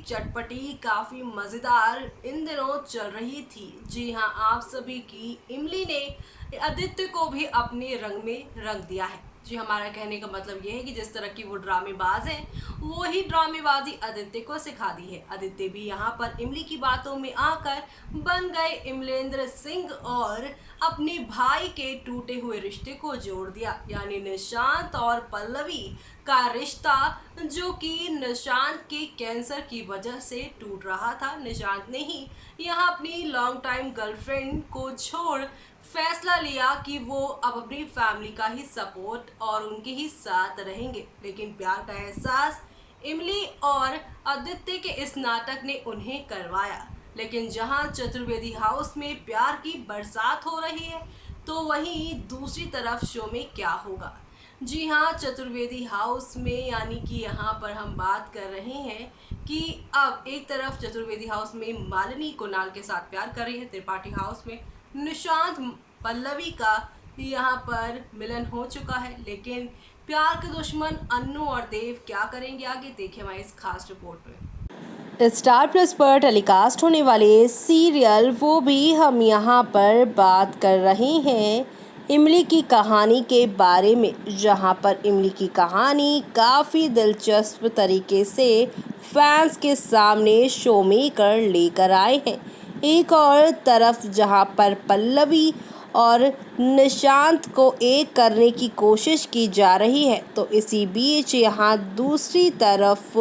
चटपटी काफ़ी मज़ेदार इन दिनों चल रही थी। जी हाँ, आप सभी की इमली ने आदित्य को भी अपने रंग में रंग दिया है। जी, हमारा कहने का मतलब ये है कि जिस तरह की वो ड्रामेबाज हैं, वो ही ड्रामेबाजी आदित्य को सिखा दी है। आदित्य भी यहाँ पर इमली की बातों में आकर बन गए इमलेंद्र सिंह और अपने भाई के टूटे हुए रिश्ते को जोड़ दिया, यानी निशांत और पल्लवी का रिश्ता, जो कि निशांत के कैंसर की वजह से टूट रहा था। निशांत ने ही यहाँ अपनी लॉन्ग टाइम गर्लफ्रेंड को छोड़ फैसला लिया कि वो अब अपनी फैमिली का ही सपोर्ट और उनके ही साथ रहेंगे। लेकिन प्यार का एहसास इमली और आदित्य के इस नाटक ने उन्हें करवाया। लेकिन जहां चतुर्वेदी हाउस में प्यार की बरसात हो रही है, तो वहीं दूसरी तरफ शो में क्या होगा। जी हाँ, चतुर्वेदी हाउस में यानी कि यहाँ पर हम बात कर रहे हैं कि अब एक तरफ चतुर्वेदी हाउस में मालिनी कुणाल के साथ प्यार कर रही है, त्रिपाठी हाउस में निशांत पल्लवी का यहाँ पर मिलन हो चुका है। लेकिन प्यार के दुश्मन अन्नू और देव क्या करेंगे आगे, देखिए हमारी इस खास रिपोर्ट में। स्टार प्लस पर टेलीकास्ट होने वाले सीरियल वो भी हम यहाँ पर बात कर रहे हैं इमली की कहानी के बारे में, जहाँ पर इमली की कहानी काफ़ी दिलचस्प तरीके से फैंस के सामने शो मेकर लेकर आए हैं। एक और तरफ जहाँ पर पल्लवी और निशांत को एक करने की कोशिश की जा रही है, तो इसी बीच यहाँ दूसरी तरफ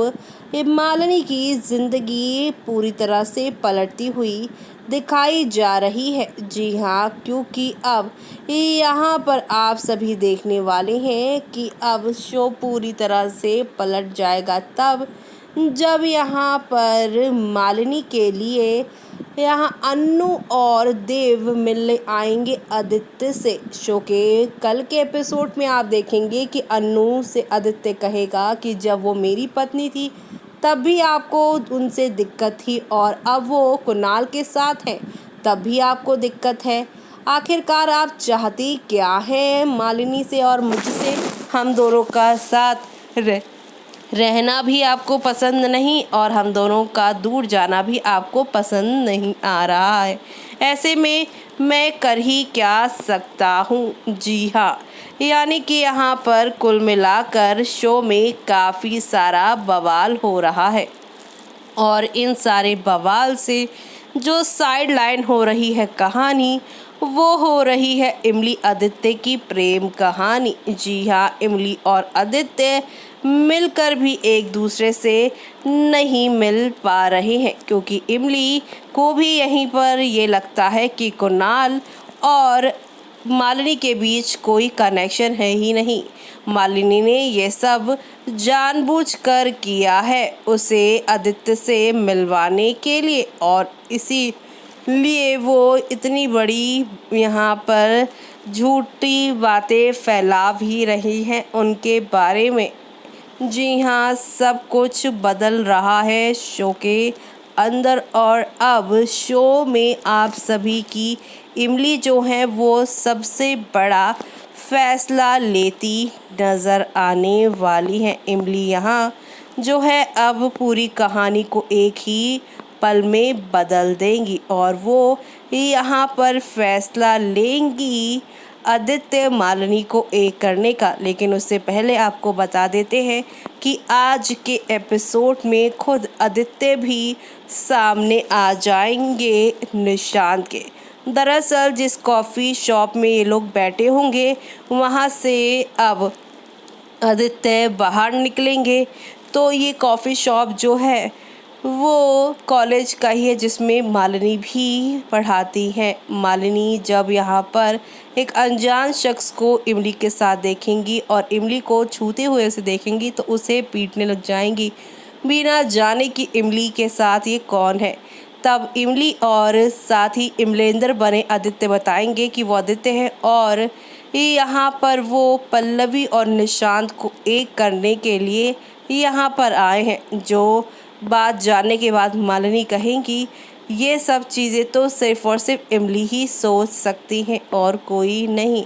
मालिनी की ज़िंदगी पूरी तरह से पलटती हुई दिखाई जा रही है। जी हाँ, क्योंकि अब यहाँ पर आप सभी देखने वाले हैं कि अब शो पूरी तरह से पलट जाएगा तब जब यहाँ पर मालिनी के लिए यहाँ अन्नू और देव मिलने आएंगे आदित्य से। शो के कल के एपिसोड में आप देखेंगे कि अन्नू से आदित्य कहेगा कि जब वो मेरी पत्नी थी तब भी आपको उनसे दिक्कत थी और अब वो कुणाल के साथ हैं तब भी आपको दिक्कत है। आखिरकार आप चाहती क्या हैं मालिनी से और मुझसे? हम दोनों का साथ रहना भी आपको पसंद नहीं और हम दोनों का दूर जाना भी आपको पसंद नहीं आ रहा है। ऐसे में मैं कर ही क्या सकता हूँ। जी हाँ, यानी कि यहाँ पर कुल मिलाकर शो में काफ़ी सारा बवाल हो रहा है और इन सारे बवाल से जो साइड लाइन हो रही है कहानी, वो हो रही है इमली आदित्य की प्रेम कहानी। जी हाँ, इमली और आदित्य मिलकर भी एक दूसरे से नहीं मिल पा रहे हैं, क्योंकि इमली को भी यहीं पर ये लगता है कि कुणाल और मालिनी के बीच कोई कनेक्शन है ही नहीं। मालिनी ने ये सब जानबूझकर किया है उसे आदित्य से मिलवाने के लिए और इसीलिए वो इतनी बड़ी यहाँ पर झूठी बातें फैला भी रही हैं उनके बारे में। जी हाँ, सब कुछ बदल रहा है शो के अंदर और अब शो में आप सभी की इमली जो है वो सबसे बड़ा फैसला लेती नज़र आने वाली है। इमली यहाँ जो है अब पूरी कहानी को एक ही पल में बदल देंगी और वो यहाँ पर फैसला लेंगी आदित्य मालिनी को एक करने का। लेकिन उससे पहले आपको बता देते हैं कि आज के एपिसोड में खुद आदित्य भी सामने आ जाएंगे निशांत के। दरअसल जिस कॉफ़ी शॉप में ये लोग बैठे होंगे वहाँ से अब आदित्य बाहर निकलेंगे, तो ये कॉफ़ी शॉप जो है वो कॉलेज का ही है जिसमें मालिनी भी पढ़ाती हैं। मालिनी जब यहाँ पर एक अनजान शख्स को इमली के साथ देखेंगी और इमली को छूते हुए उसे देखेंगी तो उसे पीटने लग जाएंगी, बिना जाने कि इमली के साथ ये कौन है। तब इमली और साथ ही इमलेंद्र बने आदित्य बताएंगे कि वो आदित्य है और यहाँ पर वो पल्लवी और निशांत को एक करने के लिए यहाँ पर आए हैं। जो बात जानने के बाद मालिनी कहेंगी ये सब चीज़ें तो सिर्फ और सिर्फ इमली ही सोच सकती हैं और कोई नहीं।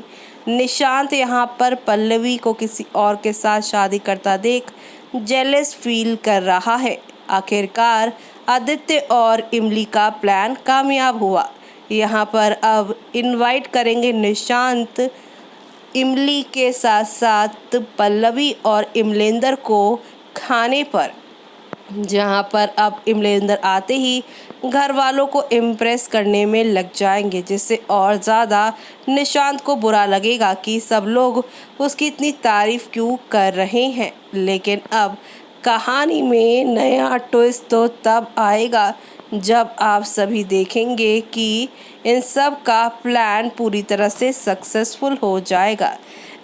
निशांत यहाँ पर पल्लवी को किसी और के साथ शादी करता देख जेलस फील कर रहा है। आखिरकार आदित्य और इमली का प्लान कामयाब हुआ। यहाँ पर अब इनवाइट करेंगे निशांत इमली के साथ साथ पल्लवी और इमलेंदर को खाने पर, जहाँ पर अब इमलेंदर आते ही घर वालों को इम्प्रेस करने में लग जाएंगे, जिससे और ज़्यादा निशांत को बुरा लगेगा कि सब लोग उसकी इतनी तारीफ़ क्यों कर रहे हैं। लेकिन अब कहानी में नया ट्विस्ट तो तब आएगा जब आप सभी देखेंगे कि इन सब का प्लान पूरी तरह से सक्सेसफुल हो जाएगा।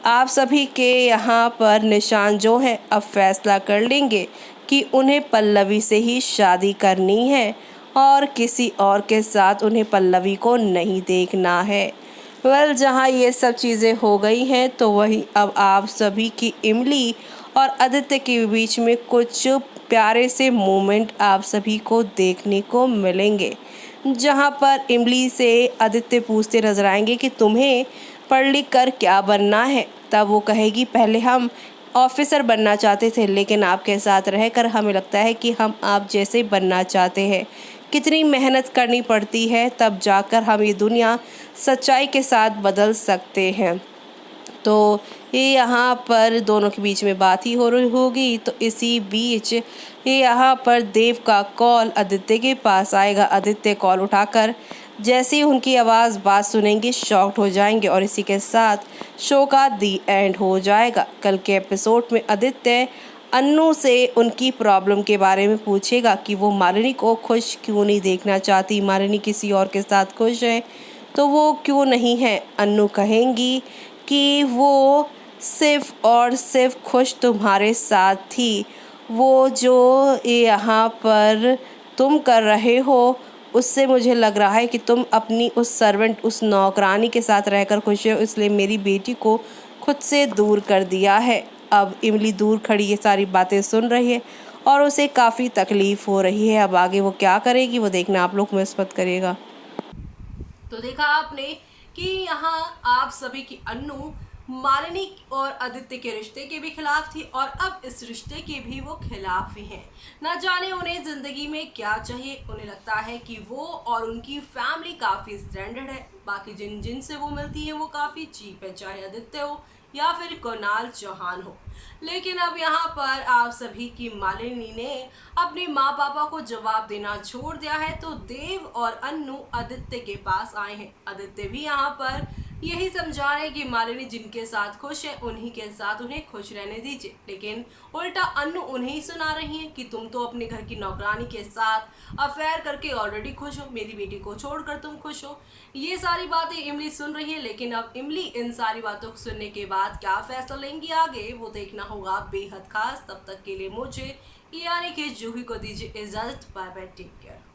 आप सभी के यहाँ पर निशान जो है अब फैसला कर लेंगे कि उन्हें पल्लवी से ही शादी करनी है और किसी और के साथ उन्हें पल्लवी को नहीं देखना है। जहाँ ये सब चीज़ें हो गई हैं तो वही अब आप सभी की इमली और आदित्य के बीच में कुछ प्यारे से मोमेंट आप सभी को देखने को मिलेंगे, जहाँ पर इमली से आदित्य पूछते नजर आएंगे कि तुम्हें पढ़ लिख कर क्या बनना है। तब वो कहेगी पहले हम ऑफिसर बनना चाहते थे, लेकिन आपके साथ रहकर हमें लगता है कि हम आप जैसे बनना चाहते हैं। कितनी मेहनत करनी पड़ती है तब जाकर हम ये दुनिया सच्चाई के साथ बदल सकते हैं। तो ये यहाँ पर दोनों के बीच में बात ही हो रही होगी। तो इसी बीच ये यहाँ पर देव का कॉल आदित्य के पास आएगा। आदित्य कॉल उठाकर जैसे ही उनकी आवाज़ बात सुनेंगे शॉक्ड हो जाएंगे और इसी के साथ शो का दी एंड हो जाएगा। कल के एपिसोड में आदित्य अन्नू से उनकी प्रॉब्लम के बारे में पूछेगा कि वो मालिनी को खुश क्यों नहीं देखना चाहती, मालिनी किसी और के साथ खुश है तो वो क्यों नहीं है। अन्नू कहेंगी कि वो सिर्फ और सिर्फ खुश तुम्हारे साथ थी, वो जो यहाँ पर तुम कर रहे हो उससे मुझे लग रहा है कि तुम अपनी उस सर्वेंट उस नौकरानी के साथ रहकर खुश हो, इसलिए मेरी बेटी को खुद से दूर कर दिया है। अब इमली दूर खड़ी ये सारी बातें सुन रही है और उसे काफ़ी तकलीफ़ हो रही है। अब आगे वो क्या करेगी वो देखना आप लोग मिस मत करिएगा। तो देखा आपने कि यहाँ आप सभी की अन्नू मालिनी और आदित्य के रिश्ते के भी खिलाफ थी और अब इस रिश्ते के भी वो खिलाफ ही हैं। ना जाने उन्हें ज़िंदगी में क्या चाहिए। उन्हें लगता है कि वो और उनकी फैमिली काफ़ी स्टैंडर्ड है, बाकी जिनसे वो मिलती है वो काफ़ी चीप है, चाहे आदित्य हो या फिर कुणाल चौहान हो। लेकिन अब यहाँ पर आप सभी की मालिनी ने अपने माँ पापा को जवाब देना छोड़ दिया है, तो देव और अन्नू आदित्य के पास आए हैं। आदित्य भी यहाँ पर यही समझा रहे कि मालिनी जिनके साथ खुश है उन्हीं के साथ उन्हें खुश रहने दीजिए, लेकिन उल्टा अन्नू उन्हें ही सुना रही है कि तुम तो अपने घर की नौकरानी के साथ अफेयर करके ऑलरेडी खुश हो, मेरी बेटी को छोड़कर तुम खुश हो। ये सारी बातें इमली सुन रही है, लेकिन अब इमली इन सारी बातों को सुनने के बाद क्या फैसला लेंगी आगे वो देखना होगा बेहद खास। तब तक के लिए मुझे यानी कि जूही को दीजिए इजाजत। Bye bye, take care.